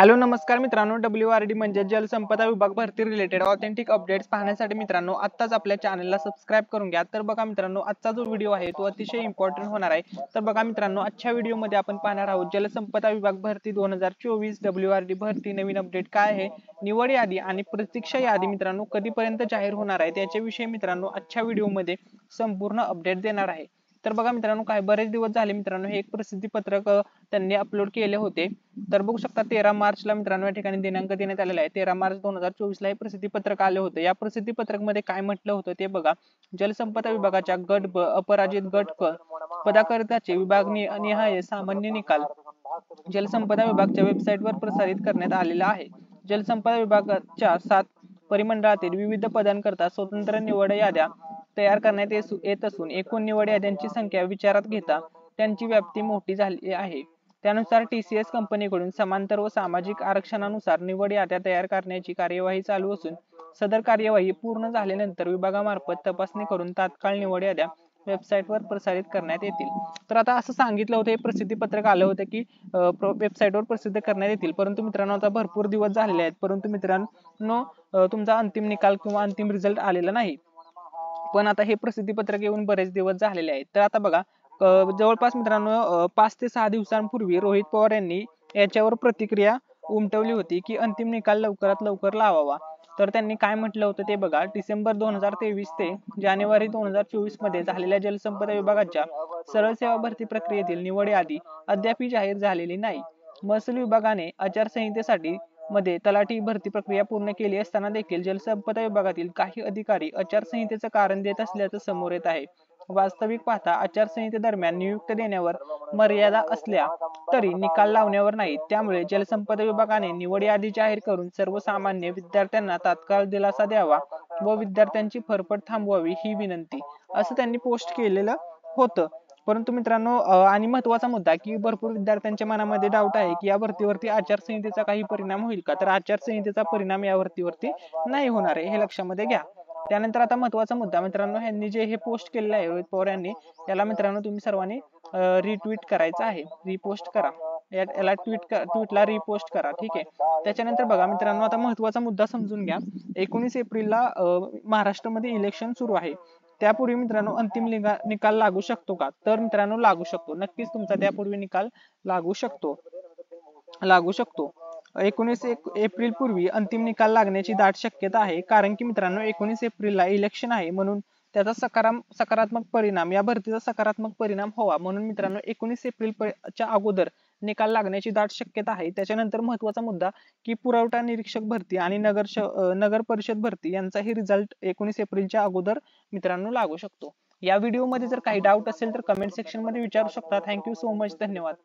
Hello नमस्कार मित्रांनो, WRD म्हणजे जलसंपदा विभाग भरती रिलेटेड ऑथेंटिक अपडेट्स पाहण्यासाठी मित्रांनो आत्ताच आपल्या चॅनलला सबस्क्राईब करून घ्या। तर बघा मित्रांनो, आजचा जो व्हिडिओ आहे तो अतिशय इम्पॉर्टंट होणार आहे। तर बघा मित्रांनो, आजच्या व्हिडिओमध्ये आपण पाहणार आहोत जलसंपदा विभाग भरती 2024 WRD भरती नवीन अपडेट काय आहे, निवड यादी आणि प्रतीक्षा यादी मित्रांनो कधीपर्यंत जाहीर होणार आहे त्याच्याविषयी मित्रांनो आजच्या व्हिडिओमध्ये संपूर्ण अपडेट देणार आहे। तर बघा मित्रांनो, काय बरेच दिवस झाले मित्रांनो हे एक प्रसिद्धी पत्रक त्यांनी अपलोड केले होते। तर बघू शकता 13 मार्चला मित्रांनो या ठिकाणी दिनांक देण्यात आलेला आहे। 13 मार्च 2024 ला हे प्रसिद्धी पत्रक आले होते। या प्रसिद्धी पत्रक मध्ये काय म्हटलं होतं ते बघा। जलसंपदा विभागाच्या गट ब अपराजित गट क पदाकरिताचे विभागनिहाय सामान्य निकाल जलसंपदा विभागाच्या वेबसाईटवर प्रसारित करण्यात आलेला आहे। जलसंपदा विभागाच्या 7 परिमंडळातील विविध पदांकरता स्वतंत्र निवड याद्या तयार करण्यात येत असून एकूण निवड याद्यांची संख्या विचारात घेता त्यांची व्याप्ती मोठी झाली आहे। त्यानुसार TCS कंपनीकडून समांतर व सामाजिक आरक्षणानुसार निवड याद्या तयार करण्याची कार्यवाही चालू असून सदर कार्यवाही पूर्ण झाल्यानंतर विभागामार्फत तपासणी करून तात्काळ निवड याद्या वेबसाईटवर प्रसारित करण्यात येतील। तर आता असं सांगितलं होतं, हे प्रसिद्धी पत्रक आलं होतं की वेबसाईटवर प्रसिद्ध करण्यात येतील, परंतु मित्रांनो आता भरपूर दिवस झालेले आहेत, परंतु मित्रांनो तुमचा अंतिम निकाल किंवा अंतिम रिझल्ट आलेला नाही। पण आता हे प्रसिद्धी पत्रक येऊन बरेच दिवस झालेले आहेत। तर आता बघा जवळपास मित्रांनो 5 ते 6 दिवसांपूर्वी रोहित पवार यांनी याच्यावर प्रतिक्रिया उमटवली होती की अंतिम निकाल लवकरात लवकर लावावा। तर त्यांनी काय म्हटलं होतं ते बघा। डिसेंबर 2023 ते जानेवारी 2024 मध्ये झालेल्या जलसंपदा विभागाच्या सरळ सेवा भरती प्रक्रियेतील निवड यादी अद्याप जाहीर झालेली नाही। महसूल विभागाने आचारसंहितेसाठी मध्ये तलाठी भरती प्रक्रिया पूर्ण केली असताना देखील जलसंपदा विभागातील काही अधिकारी आचारसंहितेचं कारण देत असल्याचं समोर येत आहे। वास्तविक पाहता आचारसंहितेदरम्यान नियुक्ती देण्यावर मर्यादा असल्या तरी निकाल लावण्यावर नाही। त्यामुळे जलसंपदा विभागाने निवड यादी जाहीर करून सर्वसामान्य विद्यार्थ्यांना तात्काळ दिलासा द्यावा व विद्यार्थ्यांची फरफट थांबवावी ही विनंती, असं त्यांनी पोस्ट केलेलं होतं। परंतु मित्रांनो आणि महत्त्वाचा मुद्दा की भरपूर विद्यार्थ्यांच्या मनामध्ये डाऊट आहे की या भरतीवरती आचारसंहितेचा काही परिणाम होईल का, तर आचारसंहितेचा परिणाम या भरतीवरती नाही होणार आहे, हे लक्षामध्ये घ्या। त्यानंतर आता महत्त्वाचा मुद्दा मित्रांनो, ह्यांनी जे हे पोस्ट केलेलं आहे रोहित पवार यांनी, याला मित्रांनो तुम्ही सर्वांनी रिट्वीट करायचं आहे, रिपोस्ट करा, याला ट्विटला रिपोस्ट करा, ठीक आहे। त्याच्यानंतर बघा मित्रांनो, आता महत्त्वाचा मुद्दा समजून घ्या। 19 एप्रिलला महाराष्ट्रामध्ये इलेक्शन सुरू आहे। त्यापूर्वी मित्रांनो अंतिम निकाल लागू शकतो का, तर मित्रांनो लागू शकतो, नक्कीच तुमचा त्यापूर्वी निकाल लागू शकतो। 19 एप्रिल पूर्वी अंतिम निकाल लागण्याची दाट शक्यता आहे, कारण की मित्रांनो 19 एप्रिलला इलेक्शन आहे, म्हणून त्याचा सकारात्मक परिणाम, या भरतीचा सकारात्मक परिणाम व्हावा म्हणून मित्रांनो 19 एप्रिलच्या अगोदर निकाल लागण्याची दाट शक्यता आहे। त्याच्यानंतर महत्त्वाचा मुद्दा की पुरवठा निरीक्षक भरती आणि नगर परिषद भरती यांचाही रिझल्ट 19 एप्रिलच्या अगोदर मित्रांनो लागू शकतो। या व्हिडिओमध्ये जर काही डाऊट असेल तर कमेंट सेक्शन मध्ये विचारू शकता। थँक्यू सो मच, धन्यवाद।